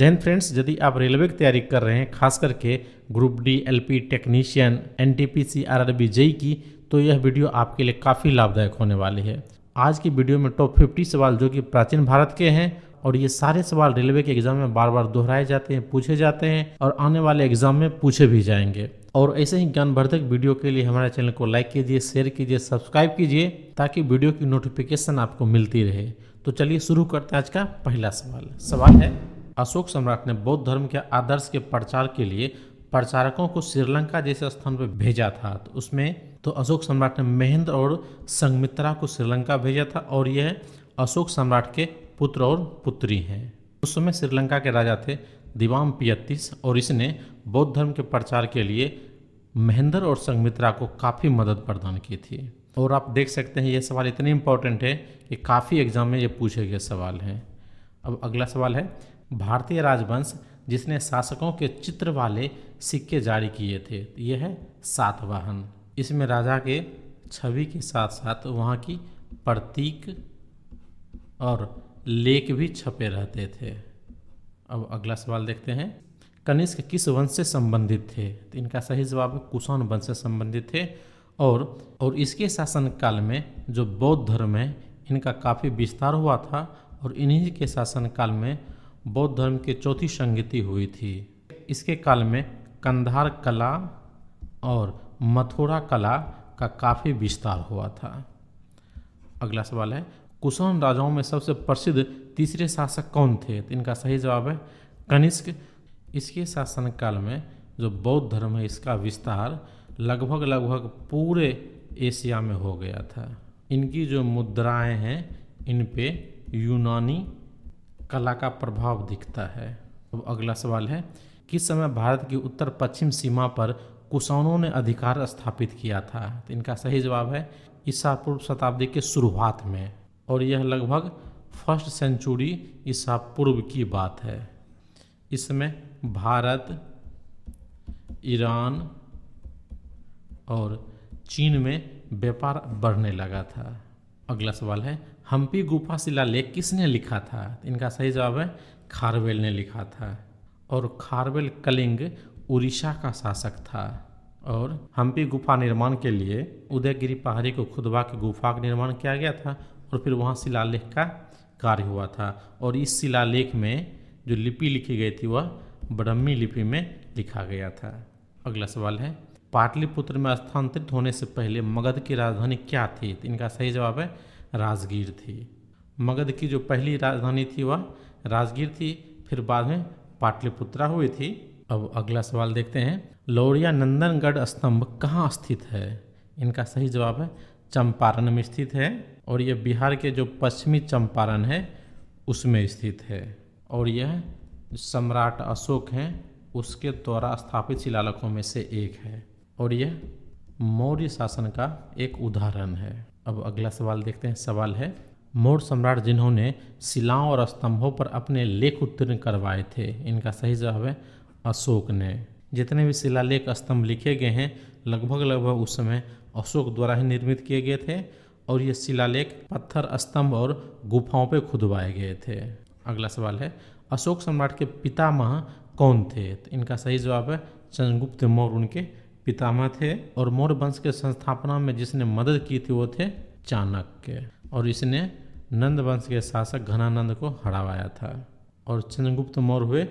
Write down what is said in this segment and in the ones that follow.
जय हिंद फ्रेंड्स, यदि आप रेलवे की तैयारी कर रहे हैं, खास करके group D, LP, technician, NTPC, RRB, JE की, तो यह वीडियो आपके लिए काफ़ी लाभदायक होने वाली है। आज की वीडियो में टॉप 50 सवाल जो कि प्राचीन भारत के हैं, और ये सारे सवाल रेलवे के एग्जाम में बार बार दोहराए जाते हैं, पूछे जाते हैं और आने वाले एग्जाम में पूछे भी जाएंगे। और ऐसे ही ज्ञानवर्धक वीडियो के लिए हमारे चैनल को लाइक कीजिए, शेयर कीजिए, सब्सक्राइब कीजिए, ताकि वीडियो की नोटिफिकेशन आपको मिलती रहे। तो चलिए शुरू करते हैं आज का पहला सवाल है, अशोक सम्राट ने बौद्ध धर्म के आदर्श के प्रचार के लिए प्रचारकों को श्रीलंका जैसे स्थान पर भेजा था। तो उसमें अशोक सम्राट ने महेंद्र और संघमित्रा को श्रीलंका भेजा था, और यह अशोक सम्राट के पुत्र और पुत्री हैं। उस समय श्रीलंका के राजा थे दिवाम पियतीस, और इसने बौद्ध धर्म के प्रचार के लिए महेंद्र और संघमित्रा को काफ़ी मदद प्रदान की थी। और आप देख सकते हैं ये सवाल इतने इम्पोर्टेंट है कि काफ़ी एग्जाम में ये पूछे गए सवाल हैं। अब अगला सवाल है, भारतीय राजवंश जिसने शासकों के चित्र वाले सिक्के जारी किए थे, यह है सातवाहन। इसमें राजा के छवि के साथ साथ वहाँ की प्रतीक और लेख भी छपे रहते थे। अब अगला सवाल देखते हैं, कनिष्क किस वंश से संबंधित थे? तो इनका सही जवाब है कुषाण वंश से संबंधित थे। और इसके शासनकाल में जो बौद्ध धर्म है इनका काफ़ी विस्तार हुआ था, और इन्हीं के शासनकाल में बौद्ध धर्म की चौथी संगति हुई थी। इसके काल में कंधार कला और मथुरा कला का काफ़ी विस्तार हुआ था। अगला सवाल है, कुषाण राजाओं में सबसे प्रसिद्ध तीसरे शासक कौन थे? तो इनका सही जवाब है कनिष्क। इसके शासनकाल में जो बौद्ध धर्म है इसका विस्तार लगभग पूरे एशिया में हो गया था। इनकी जो मुद्राएं हैं इन पे यूनानी कला का प्रभाव दिखता है। अब अगला सवाल है, किस समय भारत की उत्तर पश्चिम सीमा पर कुषाणों ने अधिकार स्थापित किया था? तो इनका सही जवाब है ईसा पूर्व शताब्दी के शुरुआत में, और यह लगभग फर्स्ट सेंचुरी ईसा पूर्व की बात है। इसमें भारत, ईरान और चीन में व्यापार बढ़ने लगा था। अगला सवाल है, हम्पी गुफा शिलालेख किसने लिखा था? इनका सही जवाब है खारवेल ने लिखा था, और खारवेल कलिंग उड़ीसा का शासक था। और हम्पी गुफा निर्माण के लिए उदयगिरी पहाड़ी को खुदवा के गुफा का निर्माण किया गया था, और फिर वहाँ शिलालेख का कार्य हुआ था। और इस शिलालेख में जो लिपि लिखी गई थी वह ब्राह्मी लिपि में लिखा गया था। अगला सवाल है, पाटलिपुत्र में स्थानांतरित होने से पहले मगध की राजधानी क्या थी? तो इनका सही जवाब है राजगीर थी। मगध की जो पहली राजधानी थी वह राजगीर थी, फिर बाद में पाटलिपुत्रा हुई थी। अब अगला सवाल देखते हैं, लौरिया नंदनगढ़ स्तंभ कहाँ स्थित है? इनका सही जवाब है चंपारण में स्थित है, और यह बिहार के जो पश्चिमी चंपारण है उसमें स्थित है। और यह सम्राट अशोक हैं उसके द्वारा स्थापित शिलालेखों में से एक है, और यह मौर्य शासन का एक उदाहरण है। अब अगला सवाल देखते हैं। सवाल है, मौर्य सम्राट जिन्होंने शिलाओं और स्तंभों पर अपने लेख उत्तीर्ण करवाए थे, इनका सही जवाब है अशोक ने। जितने भी शिलालेख स्तंभ लिखे गए हैं लगभग उस समय अशोक द्वारा ही निर्मित किए गए थे, और ये शिलालेख पत्थर, स्तंभ और गुफाओं पर खुदवाए गए थे। अगला सवाल है, अशोक सम्राट के पितामह कौन थे? तो इनका सही जवाब है चंद्रगुप्त मौर्य उनके पितामह थे, और मौर्य वंश के संस्थापना में जिसने मदद की थी वो थे चाणक्य, और इसने नंद वंश के शासक घनानंद को हराया था, और चंद्रगुप्त मौर्य हुए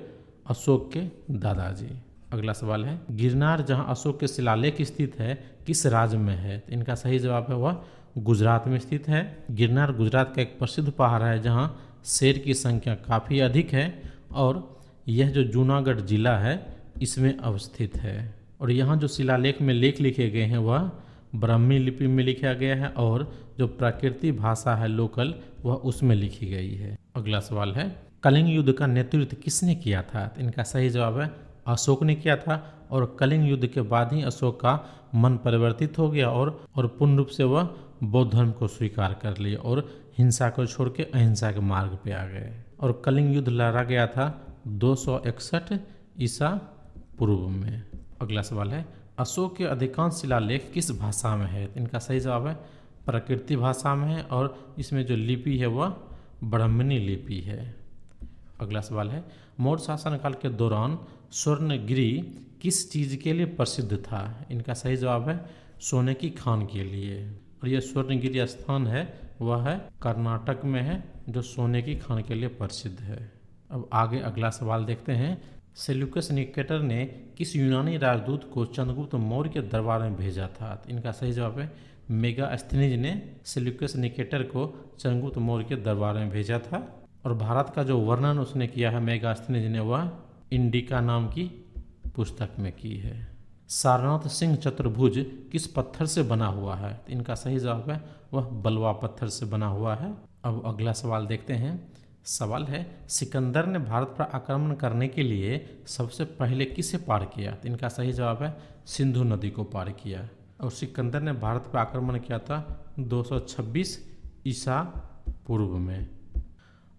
अशोक के दादाजी। अगला सवाल है, गिरनार जहां अशोक के शिलालेख स्थित है किस राज्य में है? तो इनका सही जवाब है वह गुजरात में स्थित है। गिरनार गुजरात का एक प्रसिद्ध पहाड़ है जहां शेर की संख्या काफ़ी अधिक है, और यह जो जूनागढ़ जिला है इसमें अवस्थित है। और यहाँ जो शिलालेख में लेख लिखे गए हैं वह ब्राह्मी लिपि में लिखा गया है, और जो प्राकृतिक भाषा है लोकल वह उसमें लिखी गई है। अगला सवाल है, कलिंग युद्ध का नेतृत्व किसने किया था? तो इनका सही जवाब है अशोक ने किया था, और कलिंग युद्ध के बाद ही अशोक का मन परिवर्तित हो गया, और पूर्ण रूप से वह बौद्ध धर्म को स्वीकार कर लिया, और हिंसा को छोड़ के अहिंसा के मार्ग पे आ गए। और कलिंग युद्ध लड़ा गया था 261 ईसा पूर्व में। अगला सवाल है, अशोक के अधिकांश शिलालेख किस भाषा में है? इनका सही जवाब है प्राकृतिक भाषा में है, और इसमें जो लिपि है वह ब्राह्मणी लिपि है। अगला सवाल है मौर्य शासनकाल के दौरान स्वर्णगिरी किस चीज़ के लिए प्रसिद्ध था? इनका सही जवाब है सोने की खान के लिए। और यह स्वर्णगिरी स्थान है वह है कर्नाटक में है, जो सोने की खान के लिए प्रसिद्ध है। अब आगे अगला सवाल देखते हैं। सेल्यूकस निकेटर ने किस यूनानी राजदूत को चंद्रगुप्त मौर्य के दरबार में भेजा था? तो इनका सही जवाब है मेगास्थनीज ने सेल्यूकस निकेटर को चंद्रगुप्त मौर्य के दरबार में भेजा था। और भारत का जो वर्णन उसने किया है मेगास्थनीज ने, वह इंडिका नाम की पुस्तक में की है। सारनाथ सिंह चतुर्भुज किस पत्थर से बना हुआ है? तो इनका सही जवाब है वह बलुआ पत्थर से बना हुआ है। अब अगला सवाल देखते हैं। सवाल है सिकंदर ने भारत पर आक्रमण करने के लिए सबसे पहले किसे पार किया? तो इनका सही जवाब है सिंधु नदी को पार किया। और सिकंदर ने भारत पर आक्रमण किया था 226 ईसा पूर्व में।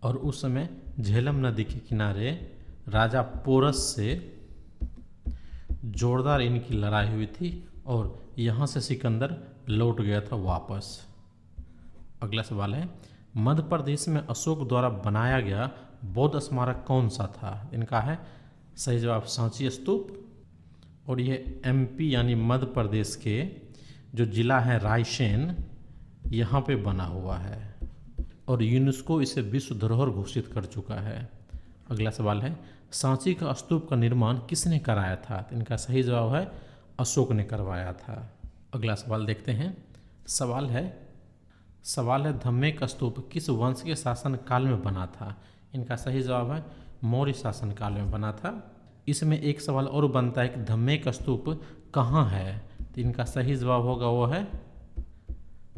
और उस समय झेलम नदी के किनारे राजा पोरस से जोरदार इनकी लड़ाई हुई थी और यहाँ से सिकंदर लौट गया था वापस। अगला सवाल है मध्य प्रदेश में अशोक द्वारा बनाया गया बौद्ध स्मारक कौन सा था? इनका है सही जवाब सांची स्तूप। और ये एमपी यानी मध्य प्रदेश के जो जिला है रायसेन, यहाँ पे बना हुआ है और यूनेस्को इसे विश्व धरोहर घोषित कर चुका है। अगला सवाल है सांची का स्तूप का निर्माण किसने कराया था? तो इनका सही जवाब है अशोक ने करवाया था। अगला सवाल देखते हैं। सवाल है धम्मेक स्तूप किस वंश के शासन काल में बना था? इनका सही जवाब है मौर्य शासन काल में बना था। इसमें एक सवाल और बनता है कि धम्मेक स्तूप कहाँ है? तो इनका सही जवाब होगा वो है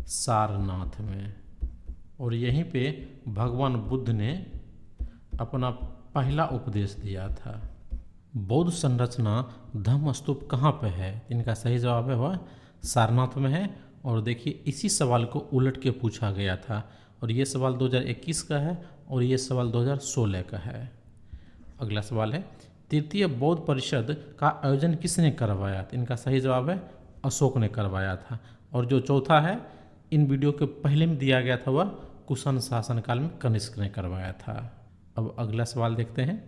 सारनाथ में। और यहीं पे भगवान बुद्ध ने अपना पहला उपदेश दिया था। बौद्ध संरचना धम्म स्तूप कहाँ पे है? इनका सही जवाब है वह सारनाथ में है। और देखिए इसी सवाल को उलट के पूछा गया था और ये सवाल 2021 का है और ये सवाल 2016 का है। अगला सवाल है तृतीय बौद्ध परिषद का आयोजन किसने करवाया? इनका सही जवाब है अशोक ने करवाया था। और जो चौथा है इन वीडियो के पहले में दिया गया था वह कुषाण शासनकाल में कनिष्क ने करवाया था। अब अगला सवाल देखते हैं।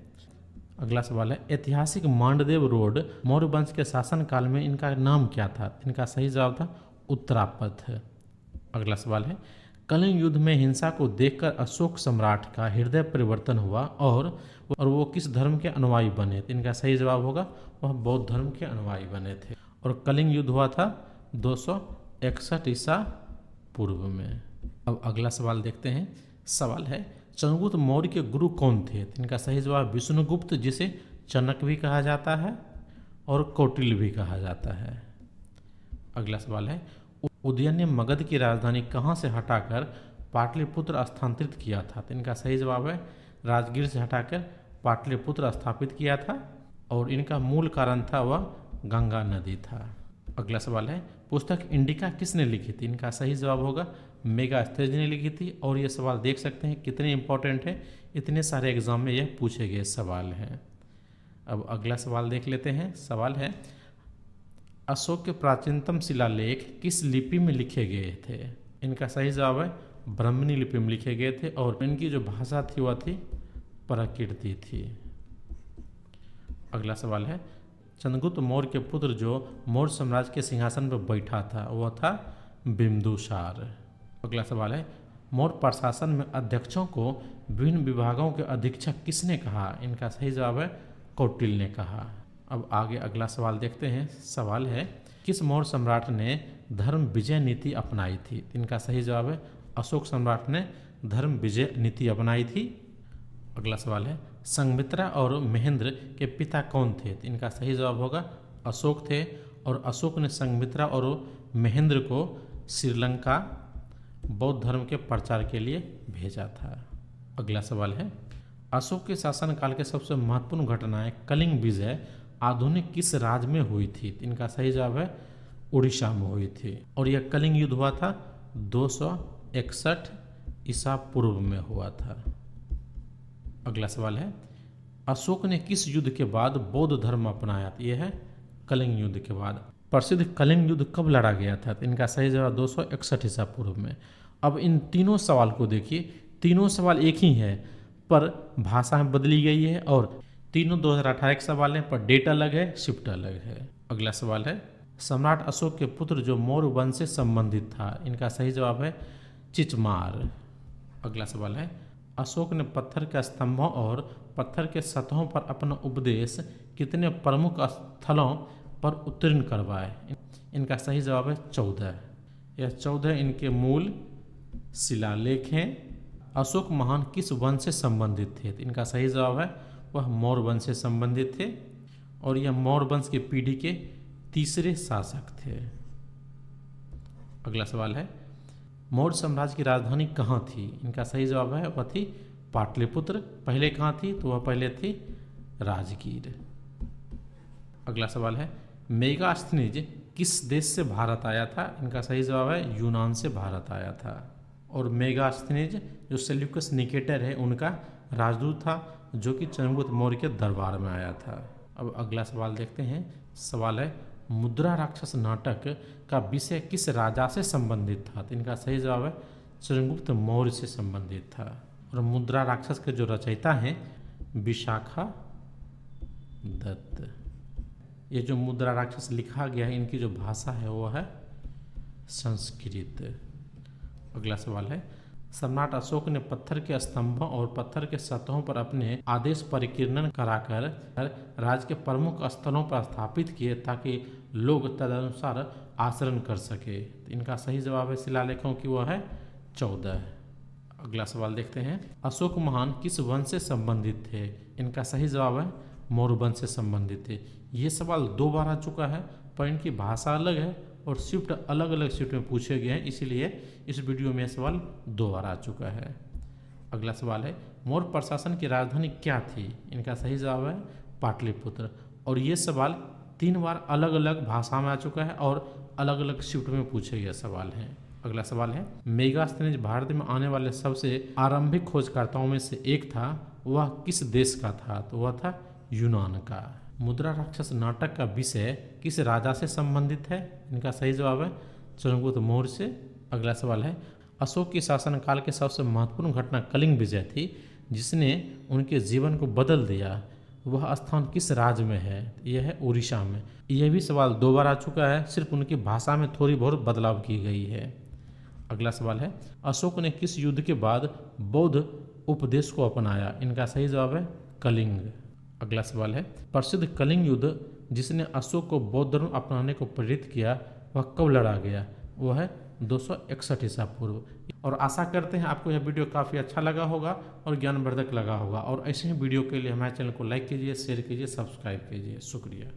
अगला सवाल है ऐतिहासिक मांडदेव रोड मौर्य वंश के शासनकाल में इनका नाम क्या था? इनका सही जवाब था उत्तरापथ। अगला सवाल है कलिंग युद्ध में हिंसा को देखकर अशोक सम्राट का हृदय परिवर्तन हुआ और वो किस धर्म के अनुयायी बने? इनका सही जवाब होगा वह बौद्ध धर्म के अनुयायी बने थे। और कलिंग युद्ध हुआ था 261 ईसा पूर्व में। अब अगला सवाल देखते हैं। सवाल है चंद्रगुप्त मौर्य के गुरु कौन थे? इनका सही जवाब विष्णुगुप्त, जिसे चनक भी कहा जाता है और कौटिल्य भी कहा जाता है। अगला सवाल है उदयन ने मगध की राजधानी कहाँ से हटाकर पाटलिपुत्र स्थानांतरित किया था? इनका सही जवाब है राजगीर से हटाकर पाटलिपुत्र स्थापित किया था और इनका मूल कारण था वह गंगा नदी था। अगला सवाल है पुस्तक इंडिका किसने लिखी थी? इनका सही जवाब होगा मेगास्थनीज ने लिखी थी। और ये सवाल देख सकते हैं कितने इंपॉर्टेंट है, इतने सारे एग्जाम में यह पूछे गए सवाल हैं। अब अगला सवाल देख लेते हैं। सवाल है अशोक के प्राचीनतम शिलालेख किस लिपि में लिखे गए थे? इनका सही जवाब है ब्राह्मणी लिपि में लिखे गए थे और इनकी जो भाषा थी वह थी प्राकृति थी। अगला सवाल है चंद्रगुप्त मौर्य के पुत्र जो मौर्य साम्राज्य के सिंहासन पर बैठा था वह था बिंदुसार। अगला सवाल है मौर्य प्रशासन में अध्यक्षों को विभिन्न विभागों के अधीक्षक किसने कहा? इनका सही जवाब है कौटिल्य ने कहा। अब आगे अगला सवाल देखते हैं। सवाल है किस मौर्य सम्राट ने धर्म विजय नीति अपनाई थी? इनका सही जवाब है अशोक सम्राट ने धर्म विजय नीति अपनाई थी। अगला सवाल है संघमित्रा और महेंद्र के पिता कौन थे? इनका सही जवाब होगा अशोक थे और अशोक ने संघमित्रा और महेंद्र को श्रीलंका बौद्ध धर्म के प्रचार के लिए भेजा था। अगला सवाल है अशोक के शासनकाल के सबसे महत्वपूर्ण घटनाएं कलिंग विजय आधुनिक किस राज्य में हुई थी? इनका सही जवाब है उड़ीसा में हुई थी और यह कलिंग युद्ध हुआ था 261 ईसा पूर्व में हुआ था। अगला सवाल है अशोक ने किस युद्ध के बाद बौद्ध धर्म अपनाया? यह है कलिंग युद्ध के बाद। प्रसिद्ध कलिंग युद्ध कब लड़ा गया था? इनका सही जवाब 261 ईसा पूर्व में। अब इन तीनों सवाल को देखिए, तीनों सवाल एक ही है। पर भाषा में बदली गई है, और तीनों 2018 के सवाल हैं पर डेट अलग है, शिफ्ट अलग है। अगला सवाल है सम्राट अशोक के पुत्र जो मौर्य वंश से संबंधित था, इनका सही जवाब है चिचमार। अगला सवाल है अशोक ने पत्थर के स्तंभों और पत्थर के सतहों पर अपना उपदेश कितने प्रमुख स्थलों पर उत्तीर्ण करवाए, इनका सही जवाब है 14। यह 14 इनके मूल शिलालेख हैं। अशोक महान किस वंश से संबंधित थे, तो इनका सही जवाब है वह मौर्य वंश से संबंधित थे, और यह मौर्य वंश की पीढ़ी के तीसरे शासक थे। अगला सवाल है मौर्य साम्राज्य की राजधानी कहाँ थी, इनका सही जवाब है वह थी पाटलिपुत्र। पहले कहाँ थी, तो वह पहले थी राजगीर। अगला सवाल है मेगास्थनीज किस देश से भारत आया था, इनका सही जवाब है यूनान से भारत आया था। और मेगास्थनीज जो सेल्यूकस निकेटर है उनका राजदूत था, जो कि चंद्रगुप्त मौर्य के दरबार में आया था। अब अगला सवाल देखते हैं। सवाल है मुद्रा राक्षस नाटक का विषय किस राजा से संबंधित था, तो इनका सही जवाब है चंद्रगुप्त मौर्य से संबंधित था। और मुद्रा राक्षस के जो रचयिता हैं विशाखा दत्त। ये जो मुद्रा राक्षस लिखा गया है इनकी जो भाषा है वो है संस्कृत। अगला सवाल है सम्राट अशोक ने पत्थर के स्तंभों और पत्थर के सतहों पर अपने आदेश परिकीर्णन कराकर राज्य के प्रमुख स्थलों पर स्थापित किए ताकि लोग तदनुसार आचरण कर सके, तो इनका सही जवाब है शिलालेखों की वो है 14। अगला सवाल देखते हैं अशोक महान किस वंश से संबंधित थे, इनका सही जवाब है मौर्य वंश से संबंधित थे। ये सवाल 2 बार आ चुका है पर इनकी भाषा अलग है और शिफ्ट अलग अलग शिफ्ट में पूछे गए हैं, इसीलिए इस वीडियो में सवाल 2 बार आ चुका है। अगला सवाल है मौर्य प्रशासन की राजधानी क्या थी, इनका सही जवाब है पाटलिपुत्र। और ये सवाल 3 बार अलग अलग भाषा में आ चुका है और अलग अलग शिफ्ट में पूछे गए सवाल हैं। अगला सवाल है मेगास्थनीज भारत में आने वाले सबसे आरंभिक खोजकर्ताओं में से एक था, वह किस देश का था, तो वह था यूनान का। मुद्रा राक्षस नाटक का विषय किस राजा से संबंधित है, इनका सही जवाब है चंद्रगुप्त मौर्य से। अगला सवाल है अशोक के शासनकाल की सबसे महत्वपूर्ण घटना कलिंग विजय थी जिसने उनके जीवन को बदल दिया, वह स्थान किस राज्य में है, यह है उड़ीसा में। यह भी सवाल 2 बार आ चुका है, सिर्फ उनकी भाषा में थोड़ी बहुत बदलाव की गई है। अगला सवाल है अशोक ने किस युद्ध के बाद बौद्ध उपदेश को अपनाया, इनका सही जवाब है कलिंग। अगला सवाल है प्रसिद्ध कलिंग युद्ध जिसने अशोक को बौद्ध धर्म अपनाने को प्रेरित किया वह कब लड़ा गया, वह है 261 ईसा पूर्व। और आशा करते हैं आपको यह वीडियो काफ़ी अच्छा लगा होगा और ज्ञानवर्धक लगा होगा, और ऐसे ही वीडियो के लिए हमारे चैनल को लाइक कीजिए, शेयर कीजिए, सब्सक्राइब कीजिए। शुक्रिया।